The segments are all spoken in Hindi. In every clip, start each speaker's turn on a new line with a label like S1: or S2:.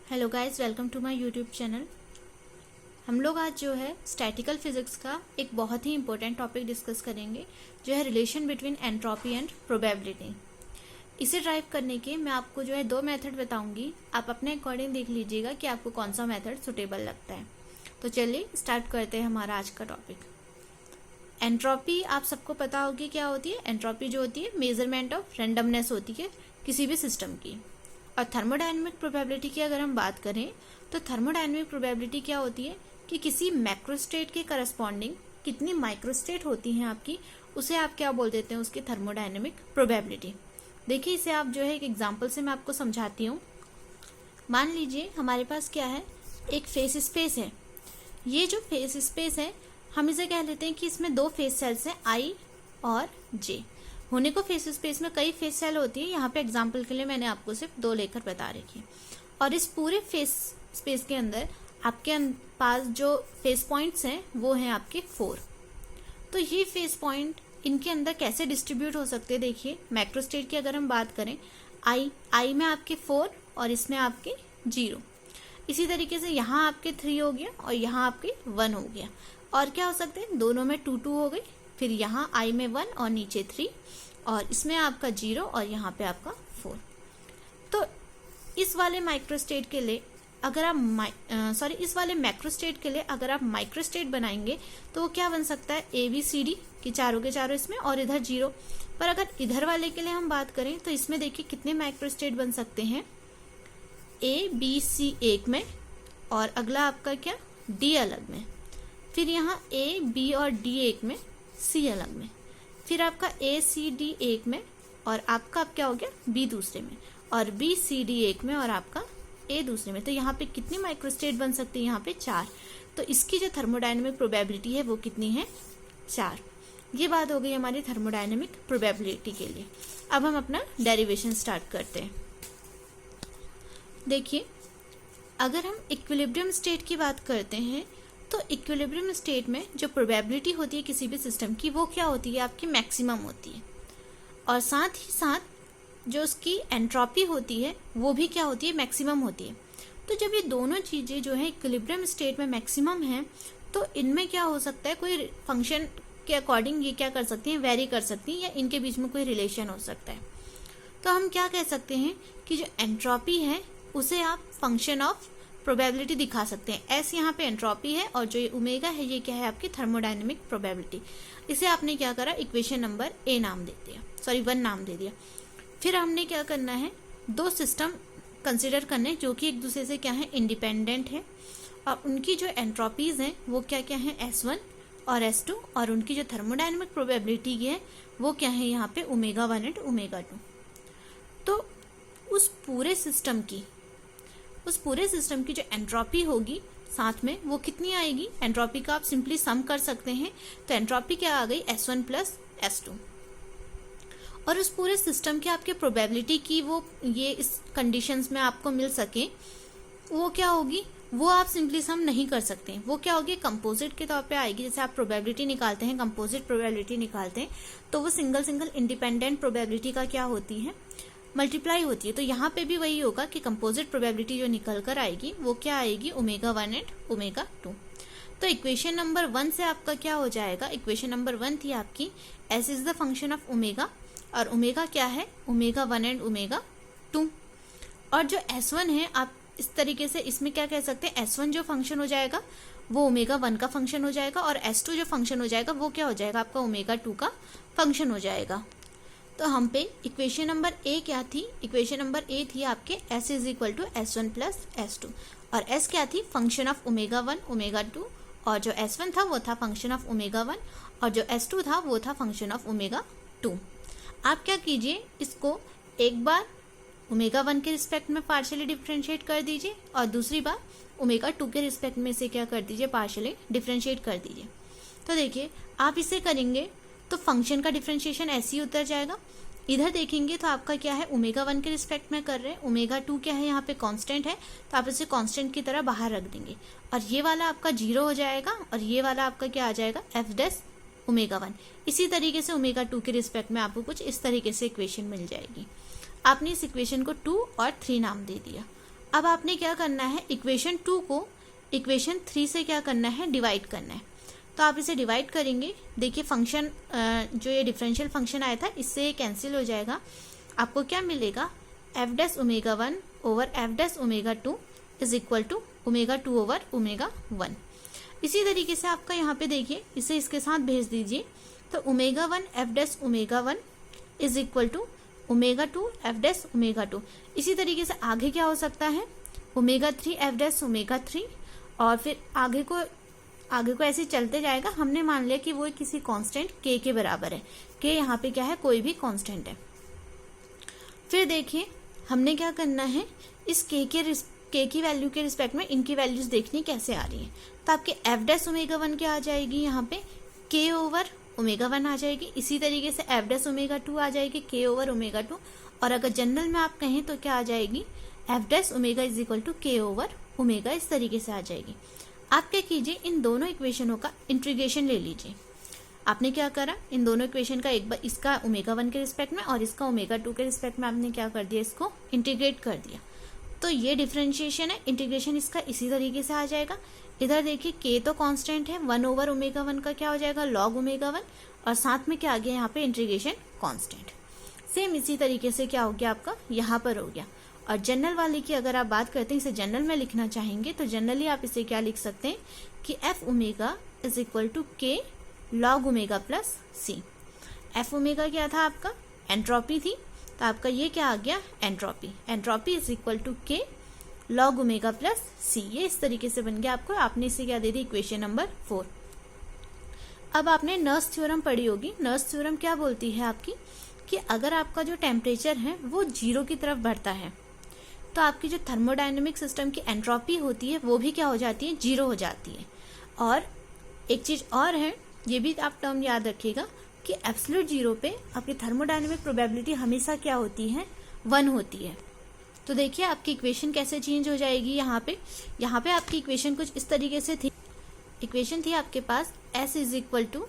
S1: Hello guys, welcome to my YouTube channel. हम लोग आज जो है स्टैटिकल फिजिक्स का एक बहुत ही इंपॉर्टेंट टॉपिक डिस्कस करेंगे, जो है relation between entropy and probability. इसे ड्राइव करने के मैं आपको जो है दो मेथड बताऊंगी। आप अपने अकॉर्डिंग देख लीजिएगा कि आपको कौन सा मेथड सुटेबल लगता है। तो चलिए स्टार्ट करते हैं हमारा आज का टॉपिक। एंट्रोपी आप सबको पता होगी क्या होती है। एंट्रोपी जो होती है मेजरमेंट ऑफ रेंडमनेस होती है किसी भी सिस्टम की। और थर्मोडायनेमिक प्रोबेबिलिटी की अगर हम बात करें तो थर्मोडायनेमिक प्रोबेबिलिटी क्या होती है कि किसी मैक्रोस्टेट के करस्पॉन्डिंग कितनी माइक्रोस्टेट होती हैं आपकी, उसे आप क्या बोल देते हैं, उसकी थर्मोडायनेमिक प्रोबेबिलिटी। देखिए, इसे आप जो है एक एग्जांपल से मैं आपको समझाती हूँ। मान लीजिए हमारे पास क्या है, एक फेस स्पेस है। ये जो फेस स्पेस है हम इसे कह लेते हैं कि इसमें दो फेस सेल्स हैं, आई और जे। होने को फेस स्पेस में कई फेस सेल होती है, यहाँ पे एग्जांपल के लिए मैंने आपको सिर्फ दो लेकर बता रखी है। और इस पूरे फेस स्पेस के अंदर आपके पास जो फेस पॉइंट्स हैं वो हैं आपके 4। तो ये फेस पॉइंट इनके अंदर कैसे डिस्ट्रीब्यूट हो सकते हैं। देखिए, मैक्रोस्टेट की अगर हम बात करें, आई में आपके 4 और इसमें आपके 0। इसी तरीके से यहाँ आपके 3 हो गया और यहाँ आपके 1 हो गया। और क्या हो सकते हैं, दोनों में 2 2 हो गई। फिर यहाँ आई में 1 और नीचे 3 और इसमें आपका 0 और यहाँ पे आपका 4। तो इस वाले माइक्रोस्टेट के लिए अगर आप इस वाले मैक्रोस्टेट के लिए अगर आप माइक्रोस्टेट बनाएंगे तो वो क्या बन सकता है, ABCD कि चारों के चारों इसमें और इधर 0। पर अगर इधर वाले के लिए हम बात करें तो इसमें देखिए कितने माइक्रोस्टेट बन सकते हैं, ABC एक में और अगला आपका क्या, D अलग में। फिर यहाँ A, B और D एक में, C अलग में। फिर आपका ACD एक में और आपका अब क्या हो गया, B दूसरे में, और BCD एक में और आपका A दूसरे में। तो यहाँ पे कितनी माइक्रोस्टेट बन सकती है, यहाँ पे 4। तो इसकी जो थर्मोडायनेमिक प्रोबेबिलिटी है वो कितनी है, 4। ये बात हो गई हमारी थर्मोडायनेमिक प्रोबेबिलिटी के लिए। अब हम अपना डेरिवेशन स्टार्ट करते हैं। देखिए, अगर हम इक्विलिब्रियम स्टेट की बात करते हैं तो इक्विलिब्रियम स्टेट में जो प्रोबेबिलिटी होती है किसी भी सिस्टम की, वो क्या होती है, आपकी मैक्सिमम होती है। और साथ ही साथ जो उसकी एंट्रोपी होती है वो भी क्या होती है, मैक्सिमम होती है। तो जब ये दोनों चीज़ें जो है इक्विलिब्रियम स्टेट में मैक्सिमम हैं तो इनमें क्या हो सकता है, कोई फंक्शन के अकॉर्डिंग ये क्या कर सकती हैं, वेरी कर सकती हैं, या इनके बीच में कोई रिलेशन हो सकता है। तो हम क्या कह सकते हैं कि जो एंट्रोपी है उसे आप फंक्शन ऑफ प्रोबेबिलिटी दिखा सकते हैं। एस यहाँ पे एंट्रोपी है और जो ये ओमेगा है ये क्या है, आपकी थर्मोडायनेमिक प्रोबेबिलिटी। इसे आपने क्या करा, इक्वेशन नंबर 1 नाम दे दिया। फिर हमने क्या करना है, दो सिस्टम कंसिडर करने जो कि एक दूसरे से क्या है, इंडिपेंडेंट है। और उनकी जो एंट्रोपीज हैं वो क्या क्या है, S1 और S2। और उनकी जो थर्मोडायनेमिक प्रोबेबिलिटी है वो क्या है, यहाँ पे ओमेगा 1 एंड ओमेगा 2। तो उस पूरे सिस्टम की जो एंट्रोपी होगी साथ में वो कितनी आएगी, एंट्रोपी का आप सिंपली सम कर सकते हैं। तो एंट्रोपी क्या आ गई, S1 प्लस S2। और उस पूरे सिस्टम के आपके प्रोबेबिलिटी की वो ये इस कंडीशंस में आपको मिल सके, वो क्या होगी, वो आप सिंपली सम नहीं कर सकते। वो क्या होगी, कंपोजिट के तौर पे आएगी। जैसे आप प्रोबेबिलिटी निकालते हैं, कंपोजिट प्रोबेबिलिटी निकालते हैं, तो वो सिंगल इंडिपेंडेंट प्रोबेबिलिटी का क्या होती है, मल्टीप्लाई होती है। तो यहाँ पे भी वही होगा कि कंपोजिट प्रोबेबिलिटी जो निकल कर आएगी वो क्या आएगी, ओमेगा 1 एंड ओमेगा 2। तो इक्वेशन नंबर 1 से आपका क्या हो जाएगा, इक्वेशन नंबर 1 थी आपकी S is the function of omega, और ओमेगा क्या है, ओमेगा 1 एंड ओमेगा 2। और जो S1 है आप इस तरीके से इसमें क्या कह सकते हैं, S1 जो फंक्शन हो जाएगा वो ओमेगा 1 का फंक्शन हो जाएगा, और S2 जो फंक्शन हो जाएगा वो क्या हो जाएगा, आपका ओमेगा 2 का फंक्शन हो जाएगा। तो हम पे इक्वेशन नंबर A क्या थी, इक्वेशन नंबर A थी आपके S is equal to S1 plus S2। और S क्या थी, फंक्शन ऑफ ओमेगा 1 ओमेगा 2। और जो S1 था वो था फंक्शन ऑफ ओमेगा 1 और जो S2 था वो था फंक्शन ऑफ ओमेगा 2। आप क्या कीजिए, इसको एक बार ओमेगा 1 के रिस्पेक्ट में पार्शियली डिफ्रेंशिएट कर दीजिए और दूसरी बार ओमेगा 2 के रिस्पेक्ट में से क्या कर दीजिए, पार्शियली डिफ्रेंशिएट कर दीजिए। तो देखिए, आप इसे करेंगे तो फंक्शन का डिफरेंशिएशन ऐसे ही उतर जाएगा। इधर देखेंगे तो आपका क्या है, ओमेगा 1 के रिस्पेक्ट में कर रहे हैं, ओमेगा 2 क्या है, यहाँ पे कांस्टेंट है, तो आप इसे कांस्टेंट की तरह बाहर रख देंगे और ये वाला आपका 0 हो जाएगा और ये वाला आपका क्या आ जाएगा, f डैश ओमेगा 1। इसी तरीके से ओमेगा 2 के रिस्पेक्ट में आपको कुछ इस तरीके से इक्वेशन मिल जाएगी। आपने इस इक्वेशन को 2 और 3 नाम दे दिया। अब आपने क्या करना है, इक्वेशन 2 को इक्वेशन 3 से क्या करना है, डिवाइड करना है। तो आप इसे डिवाइड करेंगे, देखिए फंक्शन जो ये डिफरेंशियल फंक्शन आया था इससे कैंसिल हो जाएगा। आपको क्या मिलेगा, F dash omega 1 over F dash omega 2 is equal to omega 2 over omega 1। इसी तरीके से आपका यहाँ पे देखिए, इसे इसके साथ भेज दीजिए, तो omega 1 F dash omega 1 is equal to omega 2 F dash omega 2। इसी तरीके से आगे क्या हो सकता है, ओमेगा 3 एफ डैश ओमेगा 3, और फिर आगे को ऐसे चलते जाएगा। हमने मान लिया कि वो किसी कांस्टेंट k के बराबर है, k यहाँ पे क्या है, कोई भी कांस्टेंट है। फिर देखिए हमने क्या करना है, इस k की वैल्यू के रिस्पेक्ट में इनकी वैल्यूज देखनी कैसे आ रही है। तो आपके एफ डैश ओमेगा 1 क्या आ जाएगी, यहाँ पे k ओवर ओमेगा 1 आ जाएगी। इसी तरीके से एफ डैश ओमेगा 2 आ जाएगी k ओवर ओमेगा 2, और अगर जनरल में आप कहें तो क्या आ जाएगी, F dash omega is equal to k over omega, इस तरीके से आ जाएगी। आप क्या कीजिए, इन दोनों इक्वेशनों का इंटीग्रेशन ले लीजिए। आपने क्या करा, इन दोनों इक्वेशन का एक बार इसका ओमेगा 1 के रिस्पेक्ट में और इसका ओमेगा 2 के रिस्पेक्ट में आपने क्या कर दिया, इसको इंटीग्रेट कर दिया। तो ये डिफरेंशिएशन है, इंटीग्रेशन इसका इसी तरीके से आ जाएगा। इधर देखिए k तो कांस्टेंट है, 1 ओवर ओमेगा 1 का क्या हो जाएगा, लॉग ओमेगा 1, और साथ में क्या आ गया यहाँ पे इंटीग्रेशन कांस्टेंट। सेम इसी तरीके से क्या हो गया आपका यहाँ पर हो गया। और जनरल वाले की अगर आप बात करते हैं, इसे जनरल में लिखना चाहेंगे तो जनरली आप इसे क्या लिख सकते हैं कि F omega is equal to K log omega plus C. F omega क्या था आपका, एंट्रोपी थी, तो आपका ये क्या आ गया, entropy. Entropy is equal to K log omega plus C. ये इस तरीके से बन गया आपको। आपने इसे क्या दे दी, इक्वेशन नंबर 4। अब आपने नर्स थ्योरम पढ़ी होगी। नर्स थ्योरम क्या बोलती है आपकी, कि अगर आपका जो टेम्परेचर है वो 0 की तरफ बढ़ता है तो आपकी जो थर्मोडायनेमिक सिस्टम की एंट्रोपी होती है वो भी क्या हो जाती है, 0 हो जाती है। और एक चीज़ और है, ये भी आप टर्म याद रखिएगा कि एब्सोल्यूट 0 पे आपकी थर्मोडायनेमिक प्रोबेबिलिटी हमेशा क्या होती है, 1 होती है। तो देखिए आपकी इक्वेशन कैसे चेंज हो जाएगी। यहाँ पे आपकी इक्वेशन कुछ इस तरीके से थी। इक्वेशन थी आपके पास s is equal to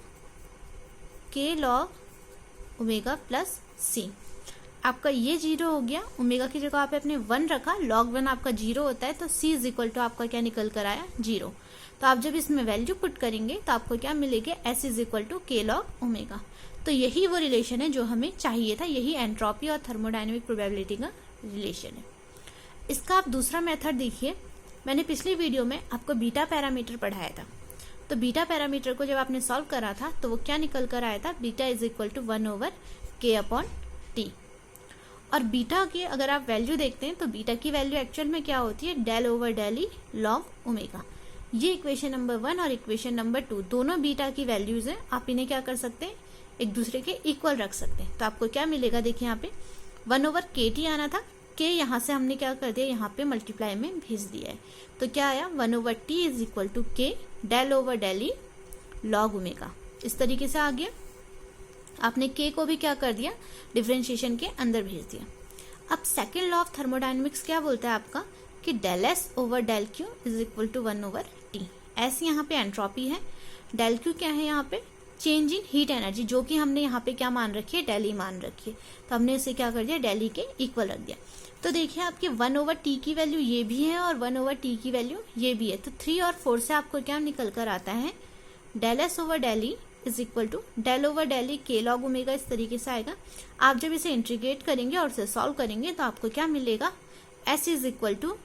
S1: K log omega plus सी। आपका ये 0 हो गया, ओमेगा की जगह आपने 1 रखा, log 1 आपका 0 होता है, तो c इज इक्वल टू आपका क्या निकल कर आया, 0। तो आप जब इसमें वैल्यू पुट करेंगे तो आपको क्या मिलेगा, s is equal to K log omega. तो यही वो रिलेशन है जो हमें चाहिए था, यही एंट्रोपी और थर्मोडायनेमिक प्रोबेबिलिटी का रिलेशन है। इसका आप दूसरा मेथड देखिए, मैंने पिछली वीडियो में आपको बीटा पैरामीटर पढ़ाया था। तो बीटा पैरामीटर को जब आपने सॉल्व करा था तो वो क्या निकल कर आया था, beta is equal to 1 over k upon T. और बीटा की अगर आप वैल्यू देखते हैं तो बीटा की वैल्यू एक्चुअल में क्या होती है, del over del E log omega. ये इक्वेशन नंबर 1 और इक्वेशन नंबर 2 दोनों बीटा की वैल्यूज हैं। आप इन्हें क्या कर सकते हैं, एक दूसरे के इक्वल रख सकते हैं। तो आपको क्या मिलेगा, देखिए यहाँ पे 1 ओवर के टी आना था, के यहाँ से हमने क्या कर दिया, यहाँ पे मल्टीप्लाई में भेज दिया है। तो क्या आया, 1 over T is equal to K del over del E log omega. इस तरीके से आ गया। आपने k को भी क्या कर दिया, डिफरेंशिएशन के अंदर भेज दिया। अब सेकेंड लॉ ऑफ थर्मोडायनेमिक्स क्या बोलता है आपका, कि del S over del Q is equal to 1 over T. S यहाँ पे एंट्रोपी है, डेल क्यू क्या है यहाँ पे, चेंज इन हीट एनर्जी, जो कि हमने यहाँ पे क्या मान रखी है, डेल ई मान रखी है। तो हमने इसे क्या कर दिया, डेल ई के इक्वल रख दिया। तो देखिए आपकी 1 ओवर टी की वैल्यू ये भी है और 1 ओवर टी की वैल्यू ये भी है। तो 3 और 4 से आपको क्या निकल कर आता है, del S over del E is equal to del over del E के लॉग ओमेगा। इस तरीके से आएगा। आप जब इसे इंटीग्रेट करेंगे और इसे सॉल्व करेंगे तो आपको क्या मिलेगा, s is equal to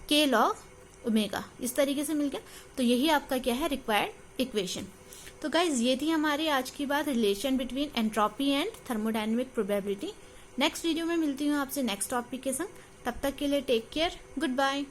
S1: K log omega. इस तरीके से मिल गया। तो यही आपका क्या है, रिक्वायर्ड इक्वेशन। तो गाइज ये थी हमारी आज की बात, relation between entropy and thermodynamic probability. Next video में मिलती हूँ आपसे नेक्स्ट टॉपिक के संग। तब तक के लिए टेक केयर, गुड बाय।